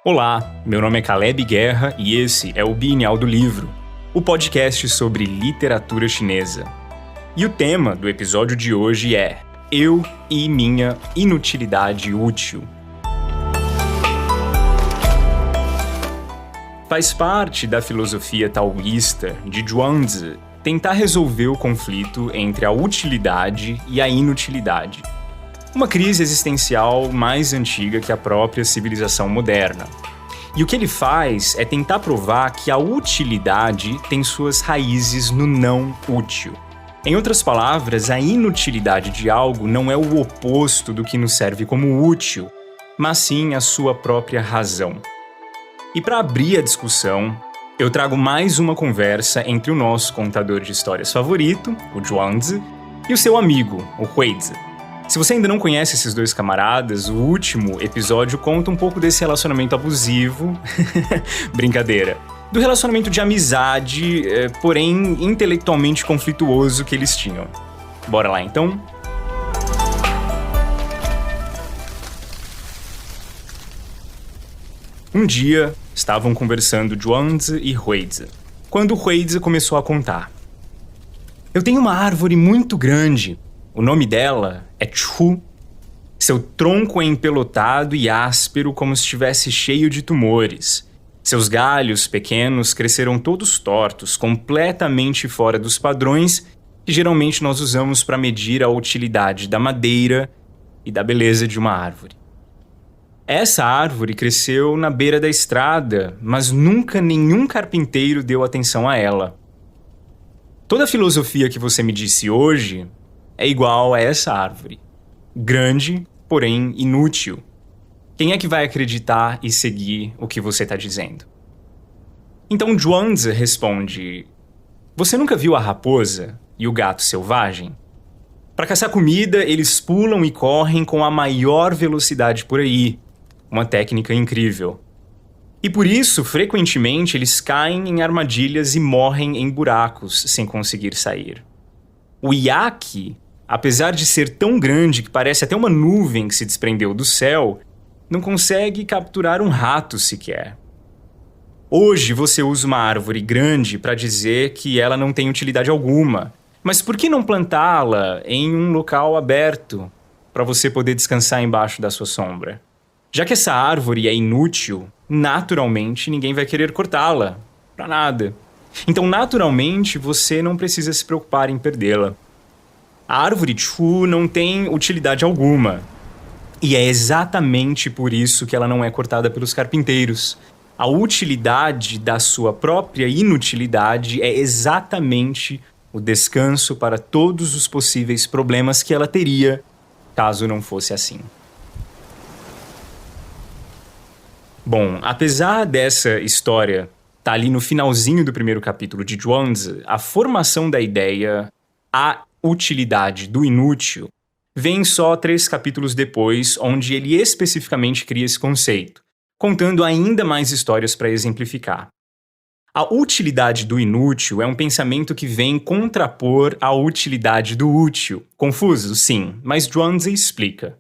Olá, meu nome é Caleb Guerra e esse é o Bienal do Livro, o podcast sobre literatura chinesa. E o tema do episódio de hoje é Eu e Minha Inutilidade Útil. Faz parte da filosofia taoísta de Zhuangzi tentar resolver o conflito entre a utilidade e a inutilidade. Uma crise existencial mais antiga que a própria civilização moderna. E o que ele faz é tentar provar que a utilidade tem suas raízes no não útil. Em outras palavras, a inutilidade de algo não é o oposto do que nos serve como útil, mas sim a sua própria razão. E para abrir a discussão, eu trago mais uma conversa entre o nosso contador de histórias favorito, o Zhuangzi, e o seu amigo, o Huizi. Se você ainda não conhece esses dois camaradas, o último episódio conta um pouco desse relacionamento abusivo, brincadeira, do relacionamento de amizade, porém intelectualmente conflituoso que eles tinham. Bora lá então? Um dia, estavam conversando Zhuangzi e Huizi, quando Huizi começou a contar. Eu tenho uma árvore muito grande. O nome dela é Chu. Seu tronco é empelotado e áspero como se estivesse cheio de tumores. Seus galhos pequenos cresceram todos tortos, completamente fora dos padrões que geralmente nós usamos para medir a utilidade da madeira e da beleza de uma árvore. Essa árvore cresceu na beira da estrada, mas nunca nenhum carpinteiro deu atenção a ela. Toda a filosofia que você me disse hoje é igual a essa árvore. Grande, porém inútil. Quem é que vai acreditar e seguir o que você está dizendo? Então Zhuangzi responde: Você nunca viu a raposa e o gato selvagem? Para caçar comida, eles pulam e correm com a maior velocidade por aí. Uma técnica incrível. E por isso, frequentemente, eles caem em armadilhas e morrem em buracos sem conseguir sair. O iaque, apesar de ser tão grande que parece até uma nuvem que se desprendeu do céu, não consegue capturar um rato sequer. Hoje você usa uma árvore grande para dizer que ela não tem utilidade alguma. Mas por que não plantá-la em um local aberto para você poder descansar embaixo da sua sombra? Já que essa árvore é inútil, naturalmente ninguém vai querer cortá-la. Para nada. Então, naturalmente, você não precisa se preocupar em perdê-la. A árvore Chu não tem utilidade alguma. E é exatamente por isso que ela não é cortada pelos carpinteiros. A utilidade da sua própria inutilidade é exatamente o descanso para todos os possíveis problemas que ela teria caso não fosse assim. Bom, apesar dessa história estar ali no finalzinho do primeiro capítulo de Zhuangzi, a formação da ideia, a utilidade do inútil, vem só 3 capítulos depois, onde ele especificamente cria esse conceito, contando ainda mais histórias para exemplificar. A utilidade do inútil é um pensamento que vem contrapor a utilidade do útil. Confuso? Sim, mas Zhuangzi explica.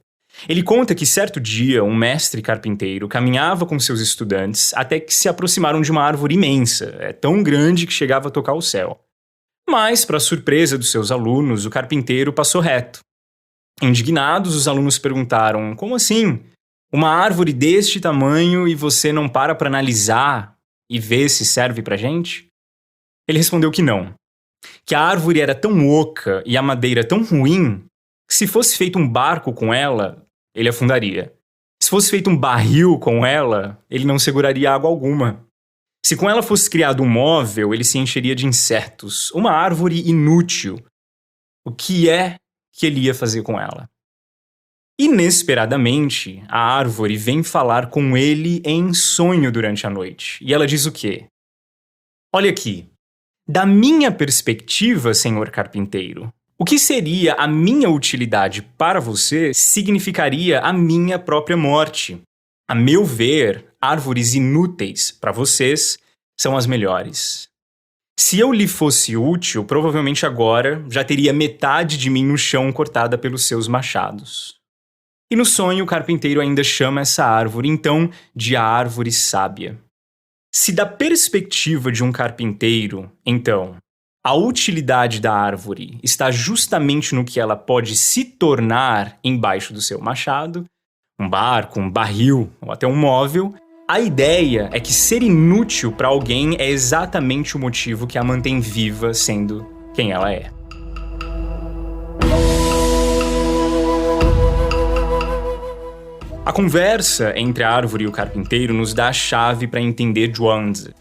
Ele conta que certo dia um mestre carpinteiro caminhava com seus estudantes até que se aproximaram de uma árvore imensa, tão grande que chegava a tocar o céu. Mas, para surpresa dos seus alunos, o carpinteiro passou reto. Indignados, os alunos perguntaram: como assim? Uma árvore deste tamanho e você não para analisar e ver se serve pra gente? Ele respondeu que não. Que a árvore era tão oca e a madeira tão ruim que se fosse feito um barco com ela, ele afundaria. Se fosse feito um barril com ela, ele não seguraria água alguma. Se com ela fosse criado um móvel, ele se encheria de insetos. Uma árvore inútil. O que é que ele ia fazer com ela? Inesperadamente, a árvore vem falar com ele em sonho durante a noite. E ela diz o quê? Olha aqui. Da minha perspectiva, senhor carpinteiro, o que seria a minha utilidade para você significaria a minha própria morte. A meu ver, árvores inúteis para vocês são as melhores. Se eu lhe fosse útil, provavelmente agora já teria metade de mim no chão cortada pelos seus machados. E no sonho, o carpinteiro ainda chama essa árvore, então, de a árvore sábia. Se da perspectiva de um carpinteiro, então, a utilidade da árvore está justamente no que ela pode se tornar embaixo do seu machado, um barco, um barril ou até um móvel, a ideia é que ser inútil para alguém é exatamente o motivo que a mantém viva sendo quem ela é. A conversa entre a árvore e o carpinteiro nos dá a chave para entender Zhuangzi.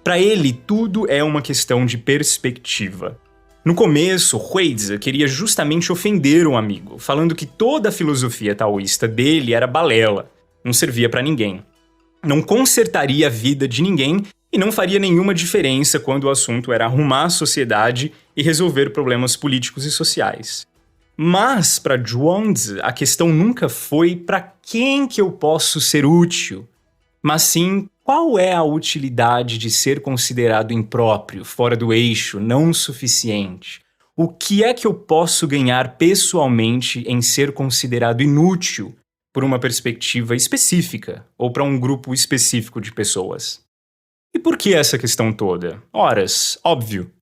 Para ele, tudo é uma questão de perspectiva. No começo, Huizi queria justamente ofender um amigo, falando que toda a filosofia taoísta dele era balela, não servia para ninguém. Não consertaria a vida de ninguém e não faria nenhuma diferença quando o assunto era arrumar a sociedade e resolver problemas políticos e sociais. Mas, para Zhuangzi, a questão nunca foi para quem que eu posso ser útil, mas sim qual é a utilidade de ser considerado impróprio, fora do eixo, não suficiente. O que é que eu posso ganhar pessoalmente em ser considerado inútil por uma perspectiva específica ou para um grupo específico de pessoas? E por que essa questão toda? Horas, óbvio.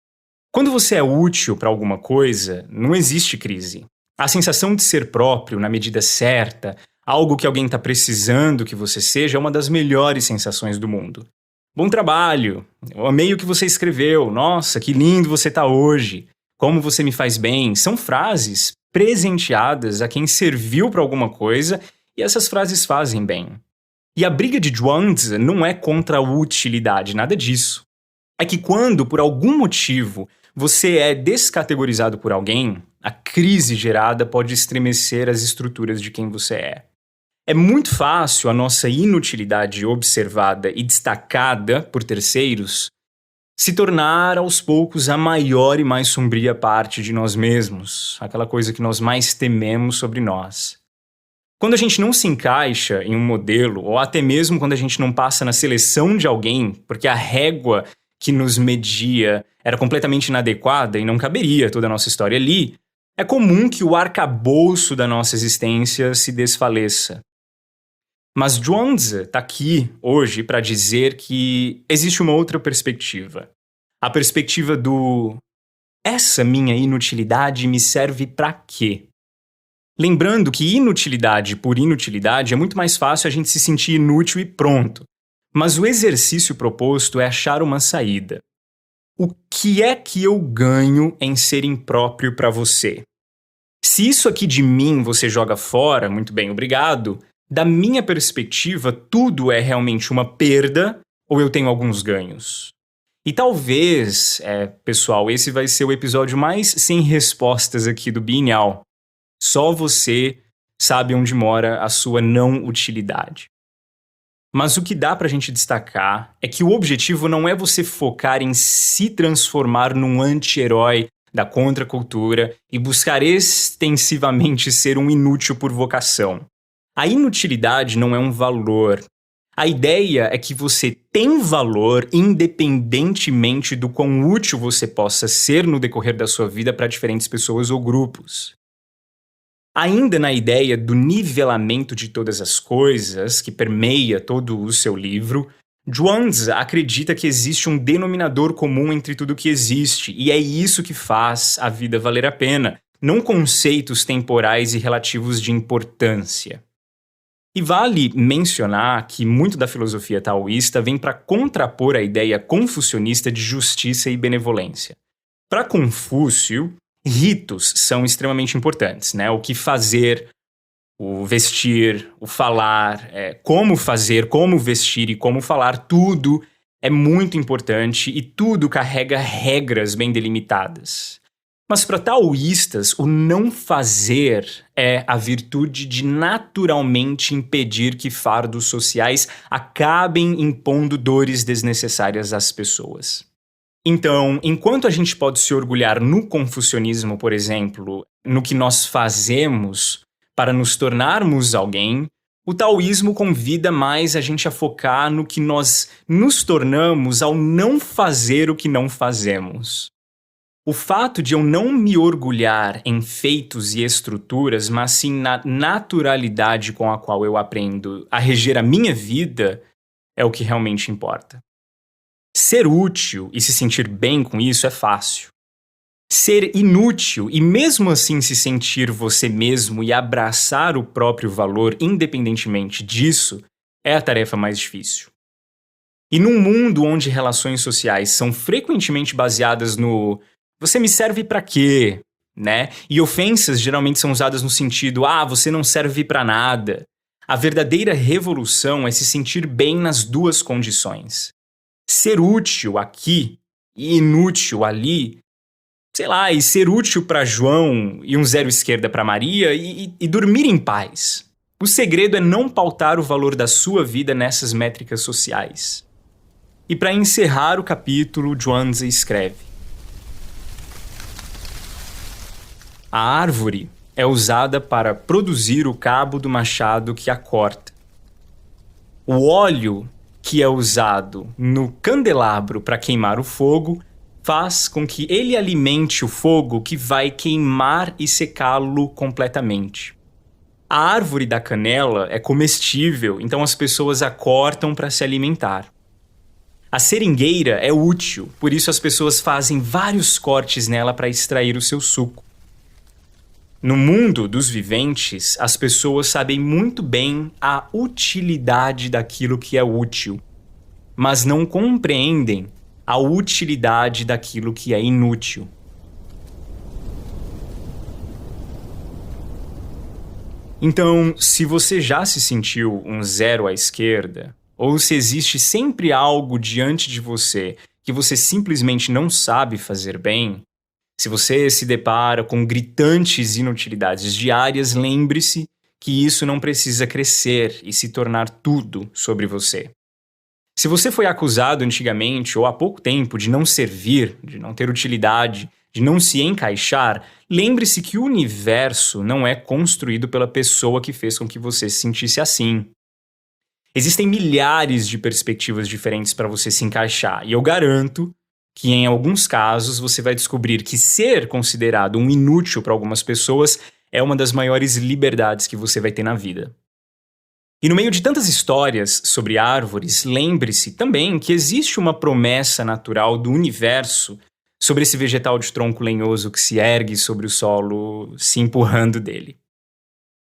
Quando você é útil para alguma coisa, não existe crise. A sensação de ser próprio na medida certa, algo que alguém está precisando que você seja, é uma das melhores sensações do mundo. Bom trabalho, eu amei o que você escreveu, nossa, que lindo você está hoje, como você me faz bem, são frases presenteadas a quem serviu para alguma coisa e essas frases fazem bem. E a briga de Zhuangzi não é contra a utilidade, nada disso. É que quando, por algum motivo, você é descategorizado por alguém, a crise gerada pode estremecer as estruturas de quem você é. É muito fácil a nossa inutilidade observada e destacada por terceiros se tornar aos poucos a maior e mais sombria parte de nós mesmos, aquela coisa que nós mais tememos sobre nós. Quando a gente não se encaixa em um modelo, ou até mesmo quando a gente não passa na seleção de alguém, porque a régua que nos media era completamente inadequada e não caberia toda a nossa história ali, é comum que o arcabouço da nossa existência se desfaleça. Mas Zhuangzi está aqui hoje para dizer que existe uma outra perspectiva. A perspectiva do essa minha inutilidade me serve para quê? Lembrando que inutilidade por inutilidade é muito mais fácil a gente se sentir inútil e pronto. Mas o exercício proposto é achar uma saída. O que é que eu ganho em ser impróprio para você? Se isso aqui de mim você joga fora, muito bem, obrigado. Da minha perspectiva, tudo é realmente uma perda ou eu tenho alguns ganhos? E talvez, pessoal, esse vai ser o episódio mais sem respostas aqui do Bienal. Só você sabe onde mora a sua não utilidade. Mas o que dá pra gente destacar é que o objetivo não é você focar em se transformar num anti-herói da contracultura e buscar extensivamente ser um inútil por vocação. A inutilidade não é um valor. A ideia é que você tem valor independentemente do quão útil você possa ser no decorrer da sua vida para diferentes pessoas ou grupos. Ainda na ideia do nivelamento de todas as coisas, que permeia todo o seu livro, Zhuangzi acredita que existe um denominador comum entre tudo que existe, e é isso que faz a vida valer a pena, não conceitos temporais e relativos de importância. E vale mencionar que muito da filosofia taoísta vem para contrapor a ideia confucionista de justiça e benevolência. Para Confúcio, ritos são extremamente importantes, né? O que fazer, o vestir, o falar, como fazer, como vestir e como falar, tudo é muito importante e tudo carrega regras bem delimitadas. Mas para taoístas, o não fazer é a virtude de naturalmente impedir que fardos sociais acabem impondo dores desnecessárias às pessoas. Então, enquanto a gente pode se orgulhar no confucionismo, por exemplo, no que nós fazemos para nos tornarmos alguém, o taoísmo convida mais a gente a focar no que nós nos tornamos ao não fazer o que não fazemos. O fato de eu não me orgulhar em feitos e estruturas, mas sim na naturalidade com a qual eu aprendo a reger a minha vida, é o que realmente importa. Ser útil e se sentir bem com isso é fácil. Ser inútil e mesmo assim se sentir você mesmo e abraçar o próprio valor independentemente disso é a tarefa mais difícil. E num mundo onde relações sociais são frequentemente baseadas no "você me serve pra quê?", né? E ofensas geralmente são usadas no sentido "você não serve pra nada". A verdadeira revolução é se sentir bem nas duas condições. Ser útil aqui e inútil ali, sei lá, e ser útil pra João e um zero esquerda pra Maria e dormir em paz. O segredo é não pautar o valor da sua vida nessas métricas sociais. E para encerrar o capítulo, Zhuangzi escreve: a árvore é usada para produzir o cabo do machado que a corta. O óleo que é usado no candelabro para queimar o fogo faz com que ele alimente o fogo que vai queimar e secá-lo completamente. A árvore da canela é comestível, então as pessoas a cortam para se alimentar. A seringueira é útil, por isso as pessoas fazem vários cortes nela para extrair o seu suco. No mundo dos viventes, as pessoas sabem muito bem a utilidade daquilo que é útil, mas não compreendem a utilidade daquilo que é inútil. Então, se você já se sentiu um zero à esquerda, ou se existe sempre algo diante de você que você simplesmente não sabe fazer bem, se você se depara com gritantes inutilidades diárias, lembre-se que isso não precisa crescer e se tornar tudo sobre você. Se você foi acusado antigamente ou há pouco tempo de não servir, de não ter utilidade, de não se encaixar, lembre-se que o universo não é construído pela pessoa que fez com que você se sentisse assim. Existem milhares de perspectivas diferentes para você se encaixar, e eu garanto que em alguns casos você vai descobrir que ser considerado um inútil para algumas pessoas é uma das maiores liberdades que você vai ter na vida. E no meio de tantas histórias sobre árvores, lembre-se também que existe uma promessa natural do universo sobre esse vegetal de tronco lenhoso que se ergue sobre o solo, se empurrando dele.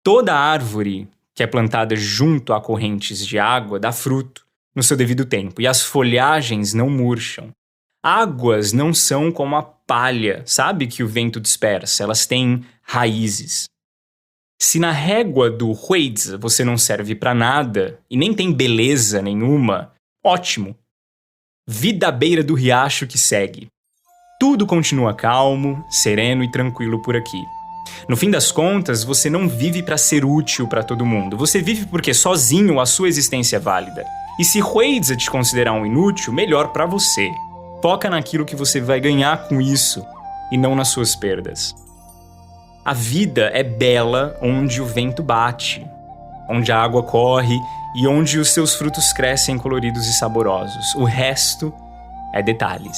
Toda árvore que é plantada junto a correntes de água dá fruto no seu devido tempo, e as folhagens não murcham. Águas não são como a palha, sabe, que o vento dispersa, elas têm raízes. Se na régua do Huizi você não serve pra nada e nem tem beleza nenhuma, ótimo. Vida à beira do riacho que segue. Tudo continua calmo, sereno e tranquilo por aqui. No fim das contas, você não vive para ser útil para todo mundo. Você vive porque sozinho a sua existência é válida. E se Huizi te considerar um inútil, melhor para você. Foca naquilo que você vai ganhar com isso e não nas suas perdas. A vida é bela onde o vento bate, onde a água corre e onde os seus frutos crescem coloridos e saborosos. O resto é detalhes.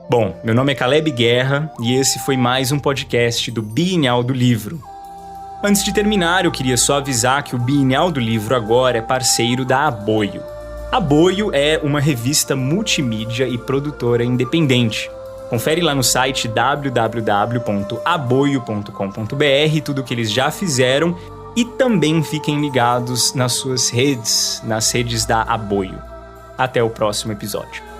Bom, meu nome é Caleb Guerra e esse foi mais um podcast do Bienal do Livro. Antes de terminar, eu queria só avisar que o Bienal do Livro agora é parceiro da Aboio. Aboio é uma revista multimídia e produtora independente. Confere lá no site www.aboio.com.br tudo o que eles já fizeram e também fiquem ligados nas suas redes, nas redes da Aboio. Até o próximo episódio.